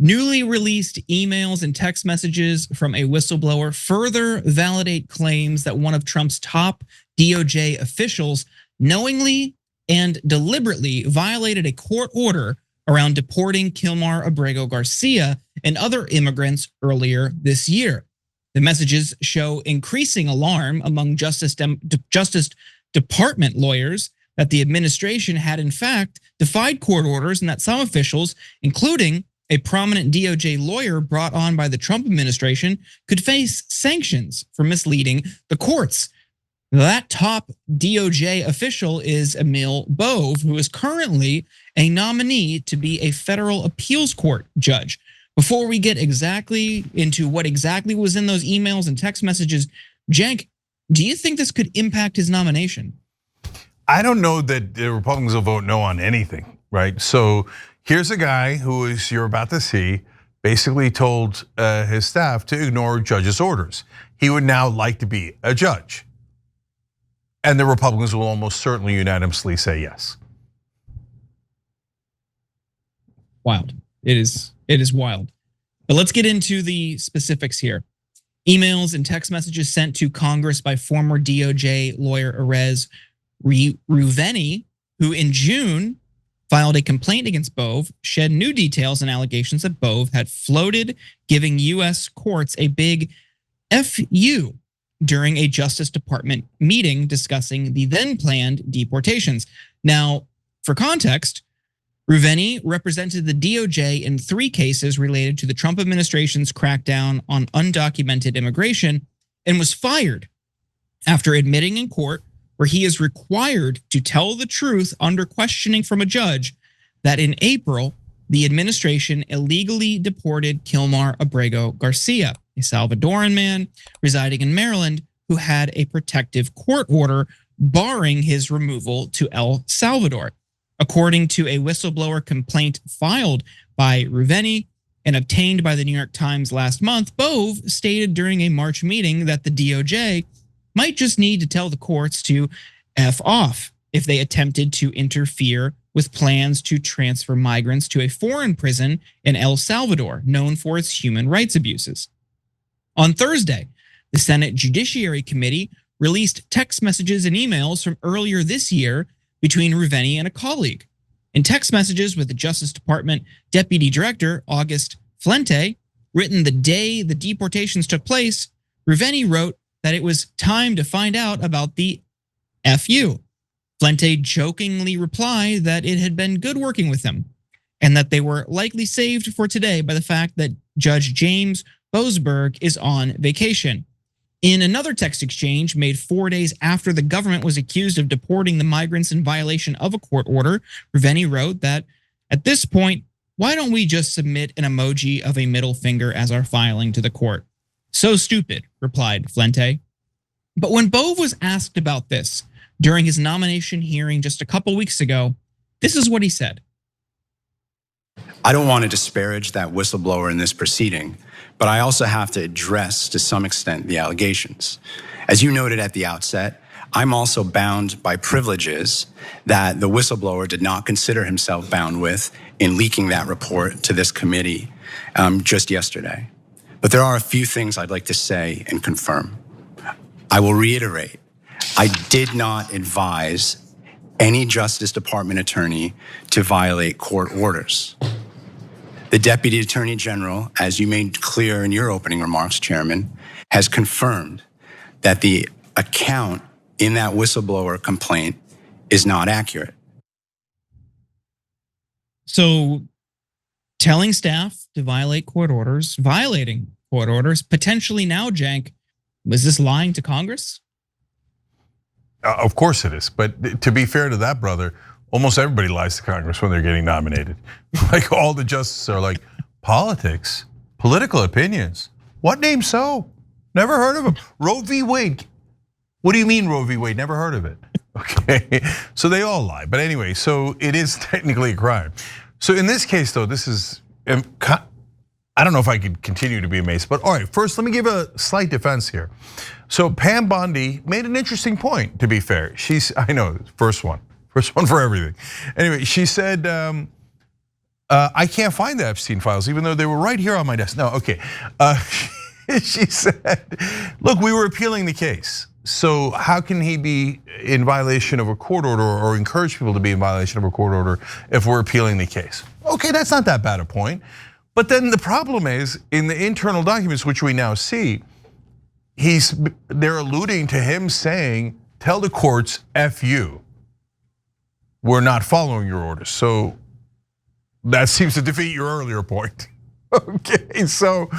Newly released emails and text messages from a whistleblower further validate claims that one of Trump's top DOJ officials knowingly and deliberately violated a court order around deporting Kilmar Abrego Garcia and other immigrants earlier this year. The messages show increasing alarm among Justice Department lawyers that the administration had in fact defied court orders and that some officials, including a prominent DOJ lawyer brought on by the Trump administration, could face sanctions for misleading the courts. That top DOJ official is Emil Bove, who is currently a nominee to be a federal appeals court judge. Before we get exactly into what exactly was in those emails and text messages, Cenk, do you think this could impact his nomination? I don't know that the Republicans will vote no on anything, right? So here's a guy who, as you're about to see, basically told his staff to ignore judges' orders. He would now like to be a judge. And the Republicans will almost certainly unanimously say yes. Wild. It is wild. But let's get into the specifics here. Emails and text messages sent to Congress by former DOJ lawyer Erez Ruveni, who in June filed a complaint against Bove, shed new details and allegations that Bove had floated, giving US courts a big FU during a Justice Department meeting discussing the then planned deportations. Now, for context, Ruveni represented the DOJ in 3 cases related to the Trump administration's crackdown on undocumented immigration and was fired after admitting in court, where he is required to tell the truth under questioning from a judge, that in April, the administration illegally deported Kilmar Abrego Garcia, a Salvadoran man residing in Maryland who had a protective court order barring his removal to El Salvador. According to a whistleblower complaint filed by Ruveni and obtained by the New York Times last month, Bove stated during a March meeting that the DOJ might just need to tell the courts to F off if they attempted to interfere with plans to transfer migrants to a foreign prison in El Salvador, known for its human rights abuses. On Thursday, the Senate Judiciary Committee released text messages and emails from earlier this year between Ruveni and a colleague. In text messages with the Justice Department Deputy Director, August Flente, written the day the deportations took place, Ruveni wrote that it was time to find out about the FU. Flente jokingly replied that it had been good working with him and that they were likely saved for today by the fact that Judge James Boasberg is on vacation. In another text exchange made 4 days after the government was accused of deporting the migrants in violation of a court order, Ruveni wrote that, at this point, why don't we just submit an emoji of a middle finger as our filing to the court? So stupid, replied Flente. But when Bove was asked about this during his nomination hearing just a couple weeks ago, this is what he said. I don't want to disparage that whistleblower in this proceeding, but I also have to address to some extent the allegations. As you noted at the outset, I'm also bound by privileges that the whistleblower did not consider himself bound with in leaking that report to this committee just yesterday. But there are a few things I'd like to say and confirm. I will reiterate, I did not advise any Justice Department attorney to violate court orders. The Deputy Attorney General, as you made clear in your opening remarks, Chairman, has confirmed that the account in that whistleblower complaint is not accurate. So telling staff to violate court orders, violating court orders, potentially now, Cenk, was this lying to Congress? Of course it is, but to be fair to that brother, almost everybody lies to Congress when they're getting nominated. Like all the justices are like, politics, political opinions, what name so? Never heard of him. Roe v. Wade. What do you mean Roe v. Wade? Never heard of it. Okay, so they all lie. But anyway, so it is technically a crime. So in this case though, this is, I don't know if I could continue to be amazed, but all right, first let me give a slight defense here. So Pam Bondi made an interesting point, to be fair. I know, first one for everything. Anyway, she said, I can't find the Epstein files, even though they were right here on my desk. No, okay. She said, look, we were appealing the case. So how can he be in violation of a court order or encourage people to be in violation of a court order if we're appealing the case? Okay, that's not that bad a point. But then the problem is, in the internal documents, which we now see, they're alluding to him saying, tell the courts, F you. We're not following your orders. So that seems to defeat your earlier point. Okay, so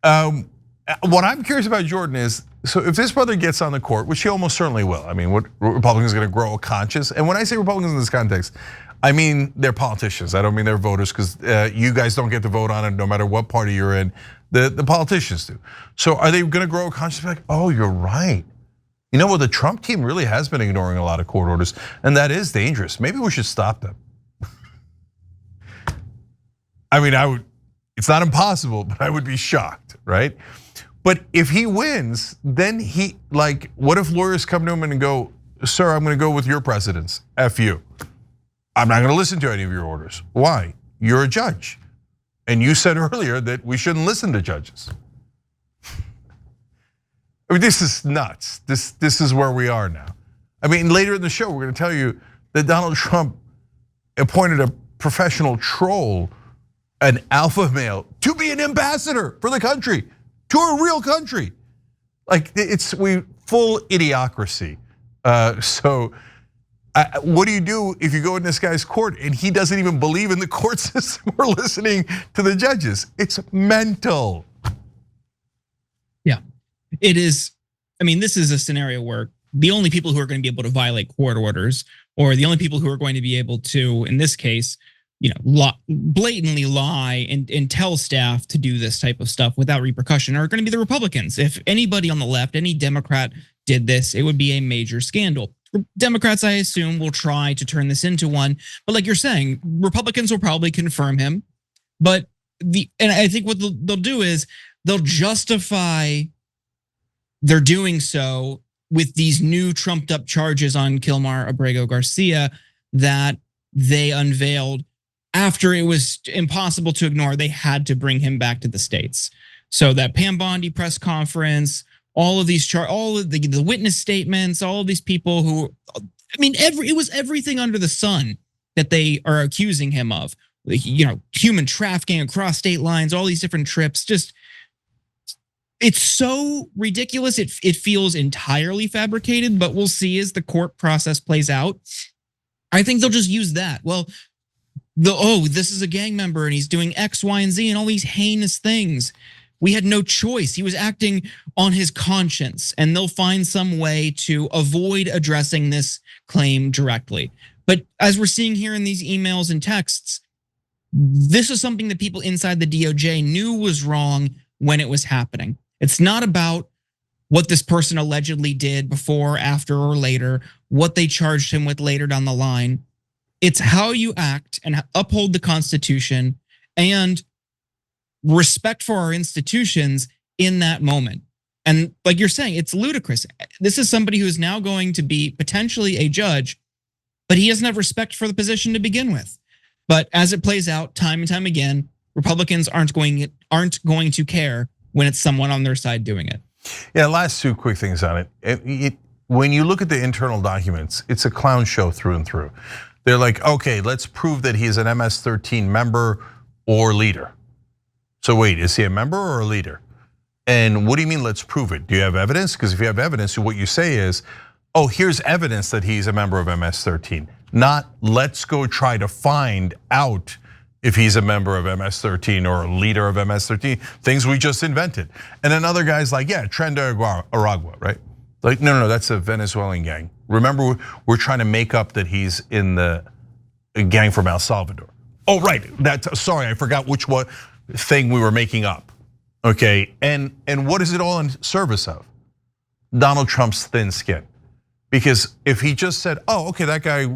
what I'm curious about, Jordan, is, so if this brother gets on the court, which he almost certainly will, I mean, what Republicans are gonna grow a conscience, and when I say Republicans in this context, I mean they're politicians. I don't mean they're voters, because you guys don't get to vote on it no matter what party you're in. The politicians do. So are they gonna grow a conscience, like, oh, you're right. You know what, the Trump team really has been ignoring a lot of court orders, and that is dangerous. Maybe we should stop them. I mean, it's not impossible, but I would be shocked, right? But if he wins, then what if lawyers come to him and go, sir, I'm gonna go with your precedents, F you. I'm not gonna listen to any of your orders. Why? You're a judge. And you said earlier that we shouldn't listen to judges. I mean, this is nuts. This is where we are now. I mean, later in the show, we're gonna tell you that Donald Trump appointed a professional troll, an alpha male, to be an ambassador for the country, to a real country. Like, we full idiocracy. So what do you do if you go in this guy's court and he doesn't even believe in the court system or listening to the judges? It's mental. Yeah, it is. I mean, this is a scenario where the only people who are going to be able to violate court orders, or the only people who are going to be able to, in this case, blatantly lie and tell staff to do this type of stuff without repercussion, are going to be the Republicans. If anybody on the left, any Democrat did this, it would be a major scandal. Democrats, I assume, will try to turn this into one, but like you're saying, Republicans will probably confirm him. But and I think what they'll do is they'll justify their doing so with these new trumped up charges on Kilmar Abrego Garcia that they unveiled after it was impossible to ignore. They had to bring him back to the States. So that Pam Bondi press conference, all of these all of the witness statements, all of these people who, I mean, it was everything under the sun that they are accusing him of. Human trafficking across state lines, all these different trips. Just, it's so ridiculous. It feels entirely fabricated, but we'll see as the court process plays out. I think they'll just use that. Well, this is a gang member and he's doing X, Y, and Z and all these heinous things. We had no choice. He was acting on his conscience, and they'll find some way to avoid addressing this claim directly. But as we're seeing here in these emails and texts, this is something that people inside the DOJ knew was wrong when it was happening. It's not about what this person allegedly did before, after, or later, what they charged him with later down the line. It's how you act and uphold the Constitution and respect for our institutions in that moment. And like you're saying, it's ludicrous. This is somebody who is now going to be potentially a judge, but he doesn't have respect for the position to begin with. But as it plays out time and time again, Republicans aren't going to care when it's someone on their side doing it. Yeah, last two quick things on it. When you look at the internal documents, it's a clown show through and through. They're like, okay, let's prove that he's an MS-13 member or leader. So wait, is he a member or a leader? And what do you mean, let's prove it? Do you have evidence? Because if you have evidence, what you say is, oh, here's evidence that he's a member of MS-13. Not, let's go try to find out if he's a member of MS-13 or a leader of MS-13, things we just invented. And another guy's like, yeah, Tren de Aragua, right? Like, no, that's a Venezuelan gang. Remember, we're trying to make up that he's in the gang from El Salvador. Oh, right, sorry, I forgot which one thing we were making up. Okay, and what is it all in service of? Donald Trump's thin skin. Because if he just said, oh, okay, that guy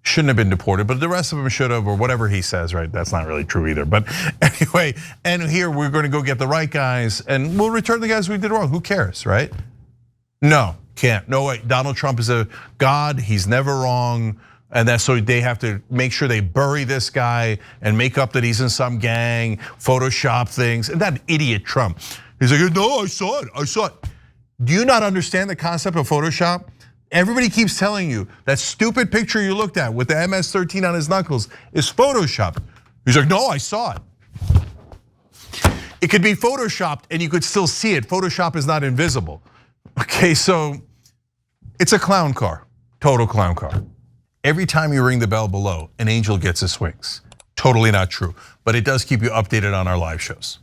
shouldn't have been deported, but the rest of them should have, or whatever he says, right? That's not really true either. But anyway, and here we're going to go get the right guys and we'll return the guys we did wrong. Who cares, right? No, can't. No way. Donald Trump is a god. He's never wrong. And that's so they have to make sure they bury this guy and make up that he's in some gang, Photoshop things. And that idiot Trump, he's like, no, I saw it. Do you not understand the concept of Photoshop? Everybody keeps telling you that stupid picture you looked at with the MS-13 on his knuckles is Photoshop. He's like, no, I saw it. It could be Photoshopped and you could still see it. Photoshop is not invisible. Okay, so it's a clown car, total clown car. Every time you ring the bell below, an angel gets his wings. Totally not true, but it does keep you updated on our live shows.